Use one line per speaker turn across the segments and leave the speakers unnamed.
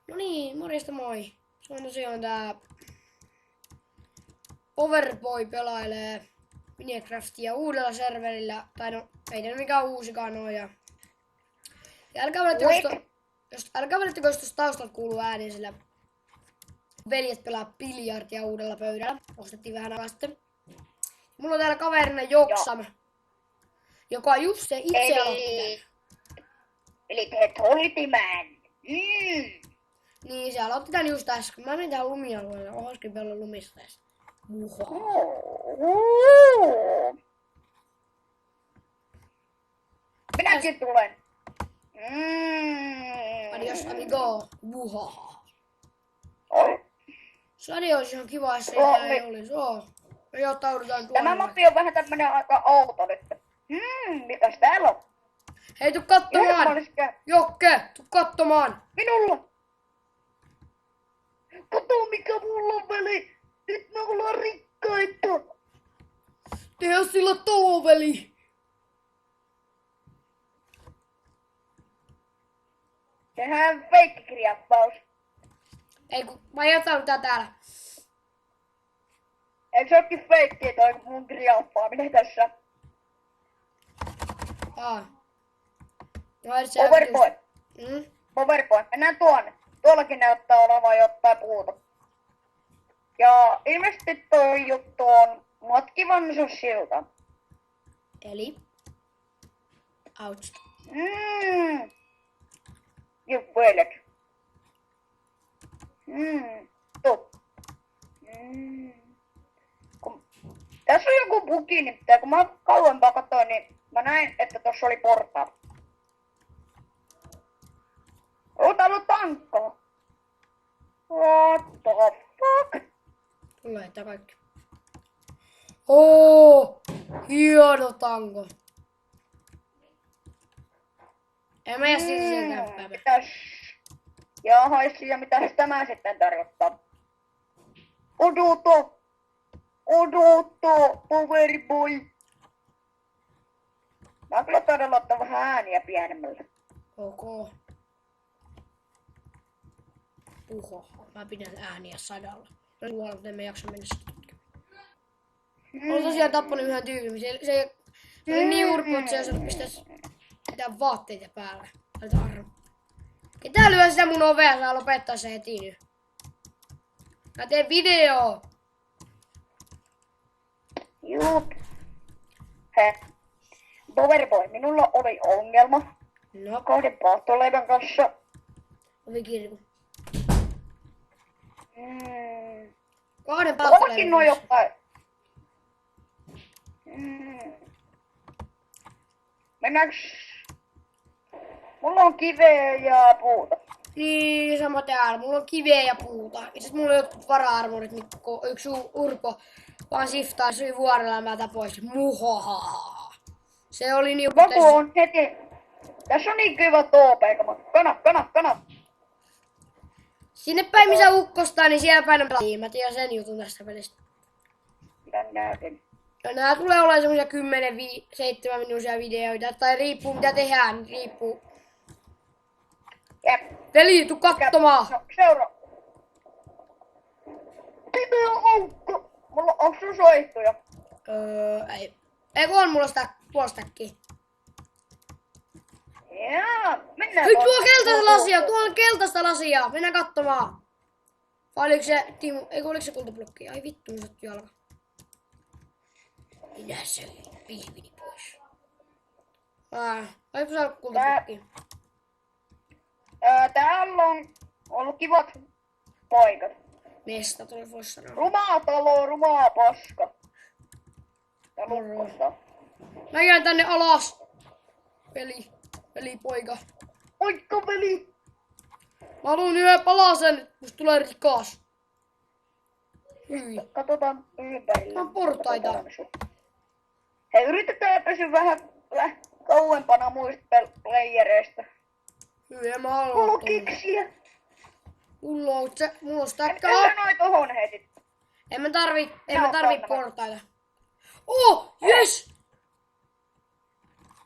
No niin, morjesta moi. Se on tosiaan tää Overboy pelailee Minecraftia uudella serverillä. Tai no, ei ne mikään uusikaan oo. Ja älkää valitteko, jos tuosta taustalta kuuluu ääni, sillä veljet pelaa biljardia uudella pöydällä. Ostettiin vähän aikaa sitten. Mulla on täällä kaverina Joksam, joka just se itse aloitti.
Eli teet holtimään.
Niin, se aloitti tän just äsken. Mä menin tähän lumialueelle. Ohoskin pellon lumista tästä.
Minäkin tulen.
Adios amigo. Muhaha.
Oi.
Sadi olisi ihan kiva, jos ei olisi. Me joutaudutaan tuolla.
Tämä mappi on vähän tämmönen aika outo nyt. Mitäs täällä on?
Hei, tuu katsomaan! Jokke, tuu katsomaan!
Minulla! Kato mikä mulla on, veli! Nyt me ollaan rikkaita!
Tehdä sillä talo, veli!
Tehdään feikkikirjappaus.
Ei kun, mä jätän tää täällä.
Eikö se ookin feikkiä toi mun kirjappaaminen tässä? Overboy. Overboy. Mennään tuonne. Tuollakin näyttää olevan jotain puuta. Ja ilmeisesti toi juttu on matkivannusilta.
Eli? Ouch.
You veljet. Tuu. Tässä on joku bugi nimittäin. Kun mä kauempaa katsoin, niin mä näin, että tossa oli portaat. Täällä on tankkaa. What the fuck?
Tulee tää kaikki. Hieno tanko. En mä jää siihen kämppään.
Mitäs? Jahaisi, ja mitäs tämä sitten tarkoittaa? Odotto, Powerboy. Mä kyllä todella ottaa vähän ääniä pienemmällä.
Ok. Mä pidän ääniä 100. No tuolla, mutta emme jaksa mennä sitä tutkimaan. Olen tosiaan tappanut yhden tyypin. Se oli niin urpo, että se ei osannut pistää mitään vaatteita päälle. Ketä lyö sitä mun ovea? Saa lopettaa se heti nyt. Mä teen video.
Jup. Powerboy, minulla oli ongelma.
No.
Kahden paahtoleivän kanssa.
Ovikirku.
Kahden paahtoleivän kanssa. Jotain. Mennäänkö? Mulla on kiveä ja puuta.
Niin, sama täällä. Mulla on kiveä ja puuta. Ja sit mulla on jotkut vara-armorit, yksi urpo vaan siftaa syi vuorella mätä pois. Muhahaha. Se oli niin...
Joku on heti... Tässä on niin kiva toopeikamot. Kana.
Sinne päin missä ukkostaa, niin siellä päin on pelaa. Mä tiedän sen jutun tästä pelistä.
Näytin.
Ja nää tulee olemaan semmosia 10-7 minuuttia videoita. Tai riippuu mitä tehdään, niin riippuu.
Jep.
Veli, tuu katsomaan!
No, seura. Pimeä aukko! Onks sun soihtuja?
Ei. Ei kun on mulla sitä puolistäkkiä.
Jaa, mennään.
Nyt tuo keltaista lasia! Tuolla on keltaista lasia! Mennään katsomaan! Vai oliko se Timu? Eikö oliko se kultablokki? Ai vittu, mun sattuu jalka. Minä söin pihvini pois. Ai kun saa kultablokki.
Täällä on ollut kivat paikat.
Mestat vois sanoa.
Rumaa talo, rumaa paska. Ja lukkosta.
Mä jään tänne alas. Veli poika.
Moikka veli!
Mä haluun yhden palasen, musta tulee rikas. Hyi.
Katsotaan ympärillä.
Tää on portaita.
Hei, yritetään pysyä vähän kauempana muista playereista.
Hyi, en mä halua.
Mulla on kiksiä.
Mulla on stäkkaa.
Kyllä noi tohon heitit.
En mä tarvii portaita. Yes!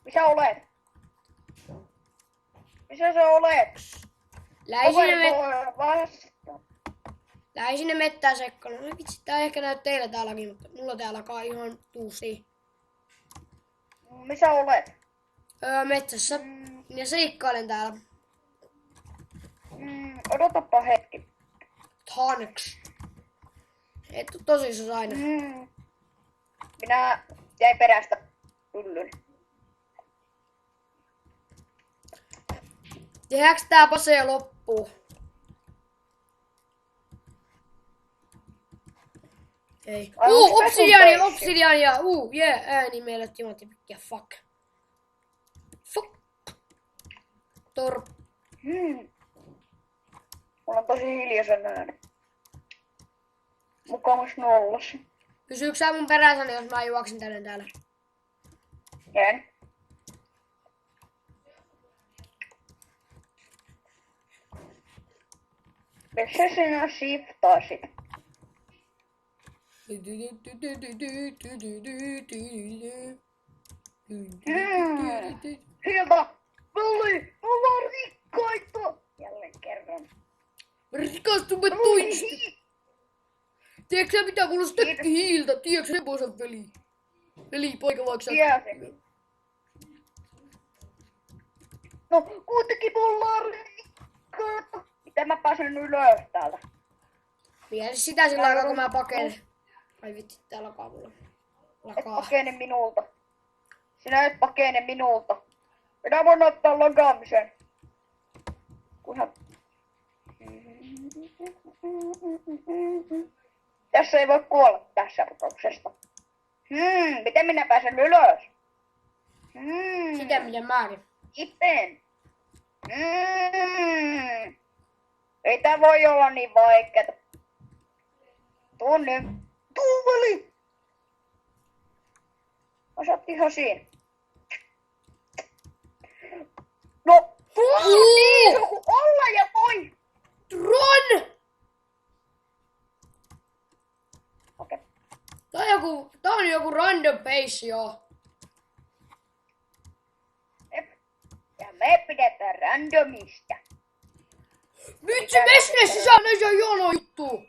Missä olet? Missä sä olet?
Lähi sinne mettään sekkana. No vitsi, tää ehkä näy teillä täälläkin, mutta mulla täällä alkaa ihan tuusti.
Missä olet?
Metsässä. Ja seikkailen täällä.
Odotapa hetki.
Thanks. Et oo tosissaan aina.
Minä jäin perästä hyllyn.
Tehdäänkö tää pase jo loppuu? Ei. Obsidiania! Ääni meille timantipikkiä, fuck.
Mulla on tosi hiljaisen ääni. Mukamas nollassa.
Pysyykö sä mun perässäni, jos mä juoksin tänne täällä?
En. Missä sinä shiftasit? Hilda! Mulla on rikkaita! Jälleen kerran.
Rikastumme toista! Tiedätkö sä mitä mulla on stökki hiiltä? Tiedätkö semmoisen veli? Veli, poika vaikka sä...
Tiesin. No, kuitenkin mulla on rikkaita. Miten mä pääsen ylös täältä?
Mieti sitä sillä aikaa, kun mä pakenen. Ai vitsi, tää lakaa mulla.
Et pakene minulta. Sinä et pakene minulta. Minä voin ottaa lagaamisen. Kunhan... Tässä ei voi kuolla tässä rikoksesta. Miten minä pääsen ylös?
Sitä miten mäkin.
Iten. Ei tää voi olla niin vaikeeta. Tuu nyt. Tuu väli! Mä oot ihan siinä. No, niin joku olla ja voi!
Run!
Okei.
Tää on joku random base joo.
Ja me pidetään randomista.
Vitsi, Vesne sisällä ei se jono juttu.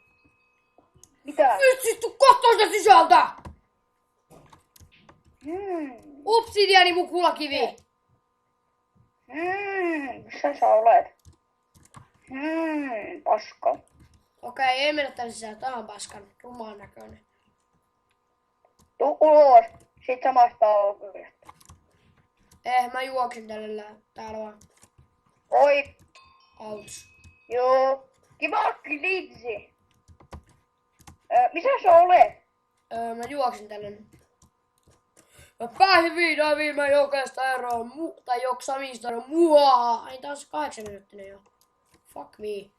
Mitä?
Vitsi, tuu kattoo sitä sisältä. Obsidiani mun kulakivi.
Missä sä olet? Paska.
Okei, ei mennä tänne sisään. Tää on paskan. Rumaan näköinen.
Tuu ulos. Sit samasta ovesta.
Mä juoksin täällä vaan.
Oi.
Outs.
Joo. Kiva klitsi. Missä sä olet?
Mä juoksin tälle. Mä pääsin vihdoin viimein jokaista eroon. Tai joksamista eroon. Muaa. Ai taas 8 minuuttinen jo. Fuck me.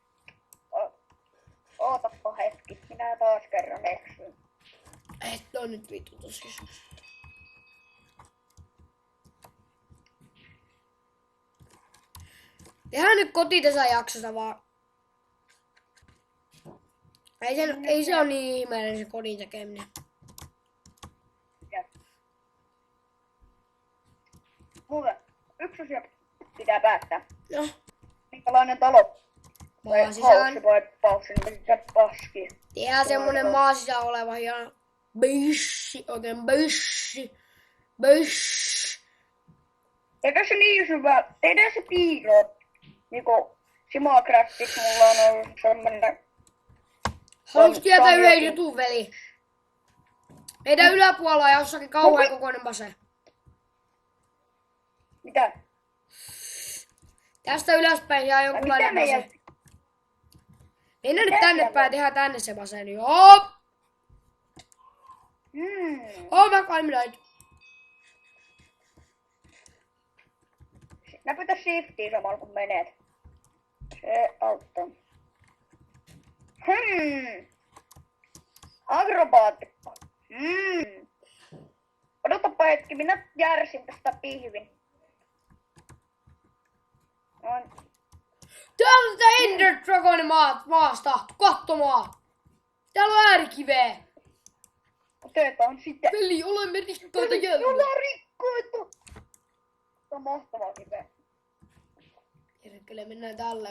Ootappa hetki. Minä taas kerran eksyn.
Et on nyt vittu tosissaan. Tehdään nyt koti tässä jaksossa vaan. Ei se ole niin ihmeellinen se kodin tekeminen.
Mulle yksi asia pitää päättää.
No.
Minkälainen talo?
Maasisään.
Vai paussi, mikä paski.
Tehdään semmonen maasisään oleva hieno bissi. Oikein bissi. Bissi.
Eikä se niin syvä. Tehdään se piirro. Niinku Simacraftissa mulla on ollut semmonen...
Haluatko tietää yhden jutun, veli? Meidän yläpuolella on jossakin kauhean kokoinen pase.
Mitä?
Tästä ylöspäin jää jonkunlainen pase. Mennään nyt tänne päin, tehdään tänne se pase. Joo! Oh, mä climbed.
Näpytä shiftiä samalla kun menet. Se auttaa. Akrobaatikko. Odotapa hetki, minä järsin tästä pihvin.
Täällä on sitä Ender Dragonin maasta. Katsomaan. Täällä on äärikiveä.
Otetaan sitten.
Veli, olemme rikkaita jälleen.
Ollaan rikkaita. Se on mahtavaa kiveä.
Kyllä mennään tällä.